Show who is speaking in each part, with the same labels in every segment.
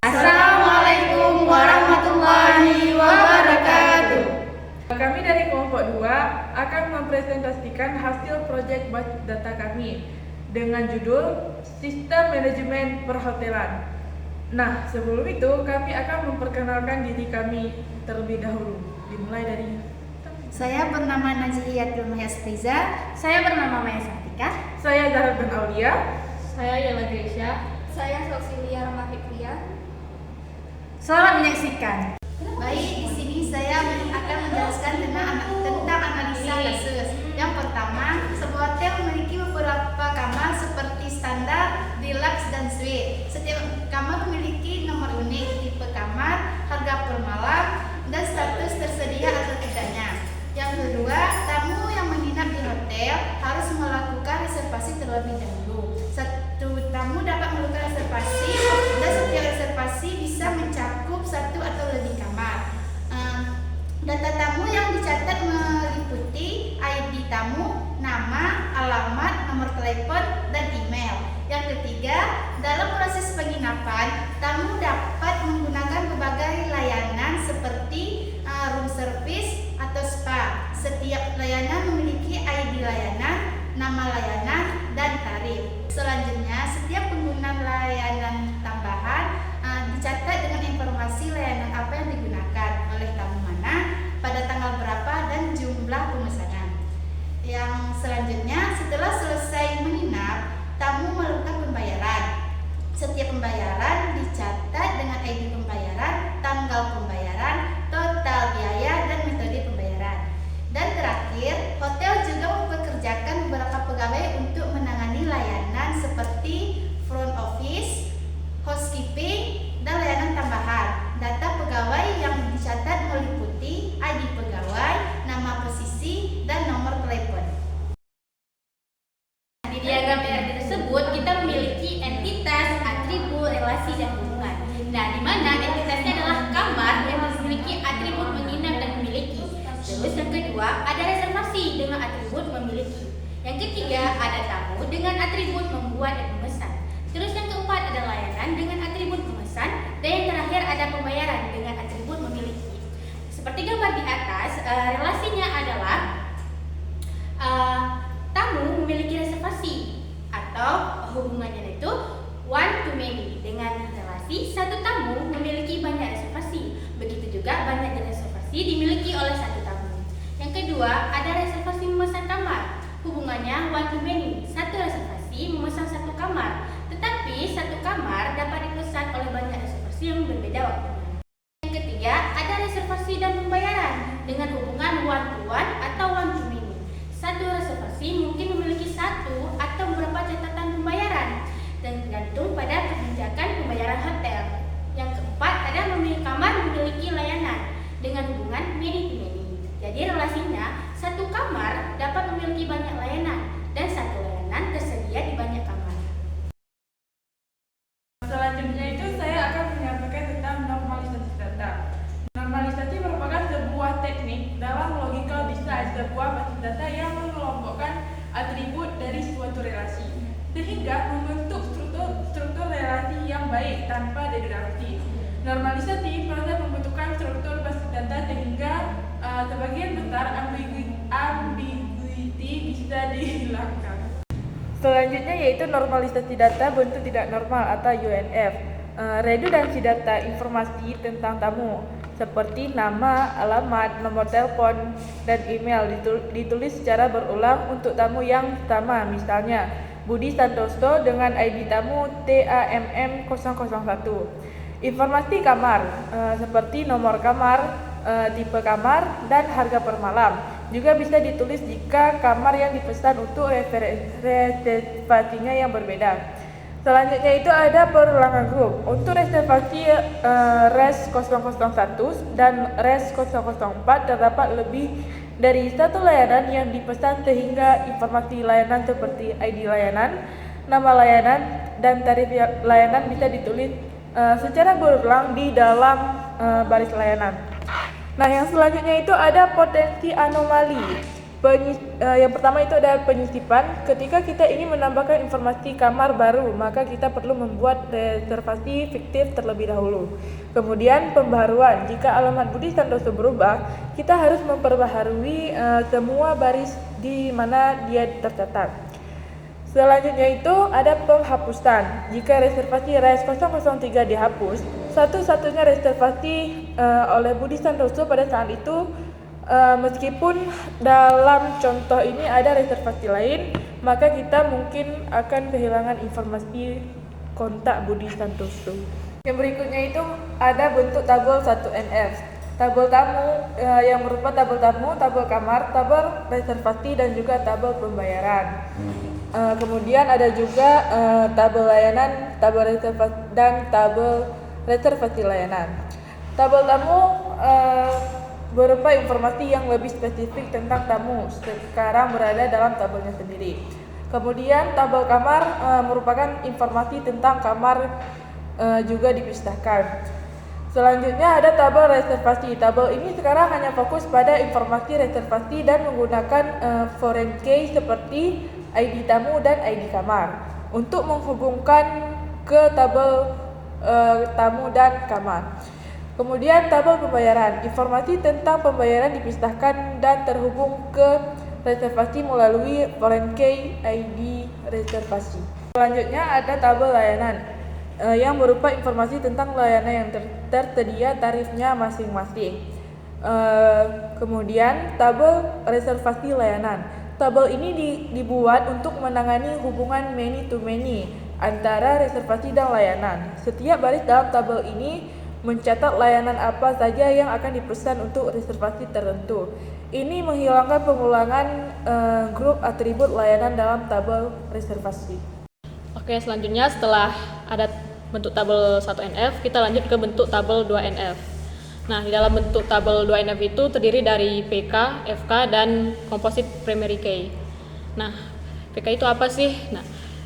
Speaker 1: Assalamualaikum warahmatullahi wabarakatuh.
Speaker 2: Kami dari kelompok 2 akan mempresentasikan hasil proyek basis data kami dengan judul Sistem Manajemen Perhotelan. Nah, sebelum itu kami akan memperkenalkan diri kami terlebih dahulu. Dimulai dari
Speaker 1: Saya bernama Najriyatul Mayasriza.
Speaker 3: Saya bernama Maya Sartika.
Speaker 2: saya Zahra bin Aulia.
Speaker 3: Saya Yela Gracia.
Speaker 4: Saya Soksilia Rahma Fikria.
Speaker 3: Selamat menyaksikan.
Speaker 1: Baik, di sini saya akan menjelaskan tentang analisa kasus. Yang pertama, sebuah hotel memiliki beberapa kamar seperti standar, deluxe, dan suite. Setiap kamar memiliki nomor unik, tipe kamar, harga per malam, dan status tersedia atau tidaknya. Yang kedua, tamu yang menginap di hotel harus melakukan reservasi terlebih dahulu. Satu tamu dapat melakukan reservasi dan setiap reservasi bisa mencakup satu atau lebih kamar. Data tamu yang dicatat meliputi ID tamu, nama, alamat, nomor telepon, dan email. Yang ketiga, dalam proses penginapan, tamu dapat menggunakan berbagai layanan seperti room service atau spa. Setiap layanan memiliki ID layanan, nama layanan, dan tarif. Selanjutnya, setiap pengguna layanan tambahan dicatat dengan informasi layanan apa yang digunakan oleh tamu mana, pada tanggal berapa, dan jumlah pemesanan. Yang selanjutnya, setelah selesai menginap, tamu melakukan pembayaran. Setiap pembayaran dicatat dengan ID pembayaran, tanggal pembayaran, total biaya, dan metode pembayaran. Dan terakhir, hotel juga mempekerjakan beberapa pegawai untuk menangani layanan seperti front office, housekeeping, dan layanan tambahan. Data pegawai yang dicatat meliputi ID pegawai, nama posisi, dan nomor telepon.
Speaker 3: Di diagram PRT tersebut kita memiliki entitas, atribut, relasi, dan hubungan. Nah, di mana entitasnya adalah kamar yang memiliki atribut menginap dan memiliki. Terus yang kedua ada reservasi dengan atribut memiliki. Yang ketiga ada tamu dengan atribut membuat dan memesan. Terus yang keempat ada layanan dengan atribut memesan, dan yang terakhir ada pembayaran dengan atribut memiliki. Seperti gambar di atas, relasinya adalah tamu memiliki reservasi atau hubungannya itu one to many. Dengan relasi satu tamu memiliki banyak reservasi, begitu juga banyak reservasi dimiliki oleh satu tamu. Yang kedua ada reservasi memesan kamar, hubungannya one to many. Satu reservasi memesan satu kamar, tetapi satu kamar dapat dipesan oleh banyak reservasi yang berbeda waktunya. Yang ketiga ada reservasi dan pembayaran dengan hubungan one to one atau one to many. Satu reservasi mungkin memiliki satu atau beberapa catatan pembayaran dan tergantung pada kebijakan pembayaran hotel. Yang keempat ada memiliki kamar memiliki layanan dengan hubungan many to many. Jadi relasinya satu kamar dapat memiliki banyak layanan dan satu layanan tersedia di banyak kamar.
Speaker 2: Selanjutnya itu saya akan menyampaikan tentang normalisasi data. Normalisasi merupakan sebuah teknik dalam logical design sebuah basis data yang mengelompokkan atribut dari suatu relasi sehingga membentuk struktur relasi yang baik tanpa degradasi. Normalisasi proses membentukkan struktur basis data sehingga sebagian besar ambiguity bisa dihilangkan. Selanjutnya yaitu normalisasi data bentuk tidak normal atau UNF. Redundansi data informasi tentang tamu seperti nama, alamat, nomor telepon, dan email ditulis secara berulang untuk tamu yang sama. Misalnya Budi Santoso dengan ID tamu TAMM001. Informasi kamar seperti nomor kamar, tipe kamar, dan harga per malam juga bisa ditulis jika kamar yang dipesan untuk reservasinya yang berbeda. Selanjutnya itu ada perulangan grup. Untuk reservasi RES 001 dan RES 004 terdapat lebih dari satu layanan yang dipesan sehingga informasi layanan seperti ID layanan, nama layanan dan tarif layanan bisa ditulis secara berulang di dalam baris layanan. Nah, yang selanjutnya itu ada potensi anomali. Yang pertama itu ada penyisipan. Ketika kita ingin menambahkan informasi kamar baru, maka kita perlu membuat reservasi fiktif terlebih dahulu. Kemudian pembaharuan. Jika alamat Budi Santoso berubah, kita harus memperbaharui semua baris di mana dia tercatat. Selanjutnya itu ada penghapusan. Jika reservasi RES 003 dihapus, satu-satunya reservasi oleh Budi Santoso pada saat itu, meskipun dalam contoh ini ada reservasi lain, maka kita mungkin akan kehilangan informasi kontak Budi Santoso. Yang berikutnya itu ada bentuk tabel 1NF. Tabel tamu yang berupa tabel tamu, tabel kamar, tabel reservasi dan juga tabel pembayaran. Kemudian ada juga tabel layanan, tabel reservasi dan tabel reservasi layanan. Tabel tamu berupa informasi yang lebih spesifik tentang tamu sekarang berada dalam tabelnya sendiri. Kemudian tabel kamar merupakan informasi tentang kamar juga dipisahkan. Selanjutnya ada tabel reservasi. Tabel ini sekarang hanya fokus pada informasi reservasi dan menggunakan foreign key seperti ID tamu dan ID kamar untuk menghubungkan ke tabel tamu dan kamar. Kemudian tabel pembayaran. Informasi tentang pembayaran dipisahkan dan terhubung ke reservasi melalui foreign key ID reservasi. Selanjutnya ada tabel layanan yang berupa informasi tentang layanan yang tersedia tarifnya masing-masing. Kemudian tabel reservasi layanan. Tabel ini dibuat untuk menangani hubungan many to many antara reservasi dan layanan. Setiap baris dalam tabel ini mencatat layanan apa saja yang akan dipesan untuk reservasi tertentu. Ini menghilangkan pengulangan grup atribut layanan dalam tabel reservasi.
Speaker 5: Oke, selanjutnya setelah ada bentuk tabel 1NF, kita lanjut ke bentuk tabel 2NF. Nah, di dalam bentuk tabel 2NF itu terdiri dari PK, FK, dan composite primary key. Nah, PK itu apa sih?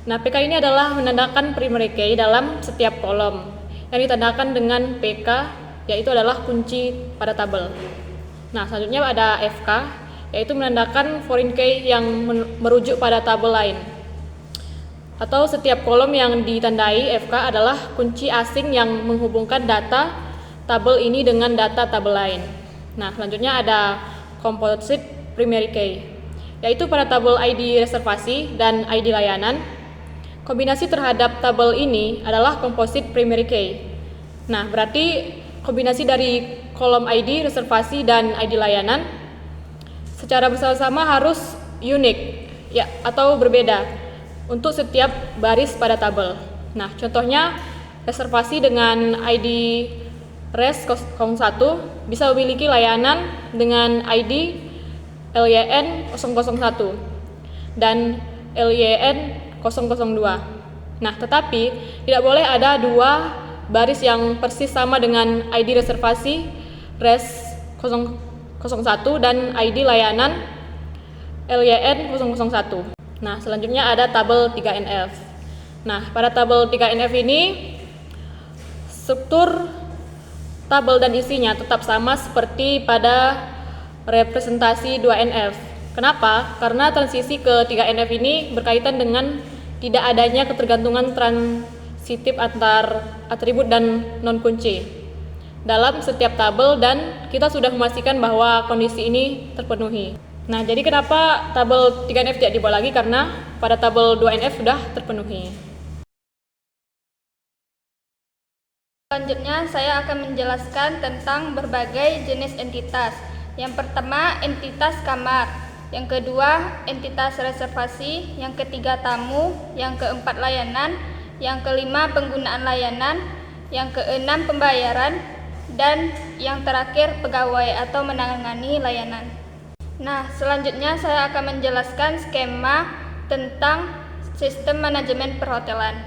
Speaker 5: Nah, PK ini adalah menandakan primary key dalam setiap kolom. Yang ditandakan dengan PK yaitu adalah kunci pada tabel. Nah, selanjutnya ada FK, yaitu menandakan foreign key yang merujuk pada tabel lain. Atau setiap kolom yang ditandai FK adalah kunci asing yang menghubungkan data tabel ini dengan data tabel lain. Nah, selanjutnya ada composite primary key, yaitu pada tabel ID reservasi dan ID layanan. Kombinasi terhadap tabel ini adalah composite primary key. Nah, berarti kombinasi dari kolom ID reservasi dan ID layanan secara bersama-sama harus unik ya atau berbeda untuk setiap baris pada tabel. Nah, contohnya reservasi dengan ID RES 01 bisa memiliki layanan dengan ID LYN 001 dan LYN 002. Nah, tetapi tidak boleh ada dua baris yang persis sama dengan ID reservasi RES 001 dan ID layanan LYN 001. Nah, selanjutnya ada tabel 3NF. Nah, pada tabel 3NF ini struktur tabel dan isinya tetap sama seperti pada representasi 2NF. Kenapa? Karena transisi ke 3NF ini berkaitan dengan tidak adanya ketergantungan transitif antar atribut dan non-kunci dalam setiap tabel, dan kita sudah memastikan bahwa kondisi ini terpenuhi. Nah, jadi kenapa tabel 3NF tidak dibuat lagi? Karena pada tabel 2NF sudah terpenuhi.
Speaker 4: Selanjutnya saya akan menjelaskan tentang berbagai jenis entitas. Yang pertama, entitas kamar. Yang kedua, entitas reservasi. Yang ketiga, tamu. Yang keempat, layanan. Yang kelima, penggunaan layanan. Yang keenam, pembayaran. Dan yang terakhir, pegawai atau menangani layanan. Nah, selanjutnya saya akan menjelaskan skema tentang sistem manajemen perhotelan.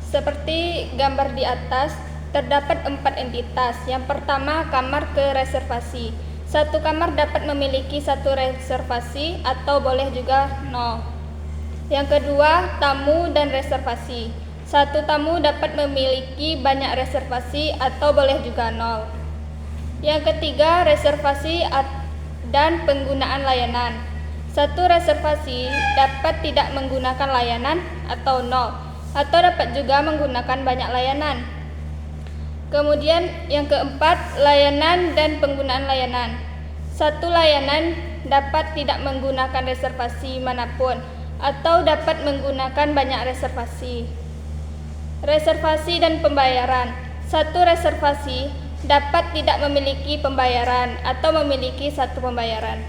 Speaker 4: Seperti gambar di atas, terdapat 4 entitas. Yang pertama, kamar ke reservasi. Satu kamar dapat memiliki 1 reservasi atau boleh juga 0. Yang kedua, tamu dan reservasi. Satu tamu dapat memiliki banyak reservasi atau boleh juga nol. Yang ketiga, reservasi dan penggunaan layanan. Satu reservasi dapat tidak menggunakan layanan atau nol, atau dapat juga menggunakan banyak layanan. Kemudian yang keempat, layanan dan penggunaan layanan. Satu layanan dapat tidak menggunakan reservasi manapun, atau dapat menggunakan banyak reservasi. Reservasi dan pembayaran. Satu reservasi dapat tidak memiliki pembayaran atau memiliki satu pembayaran.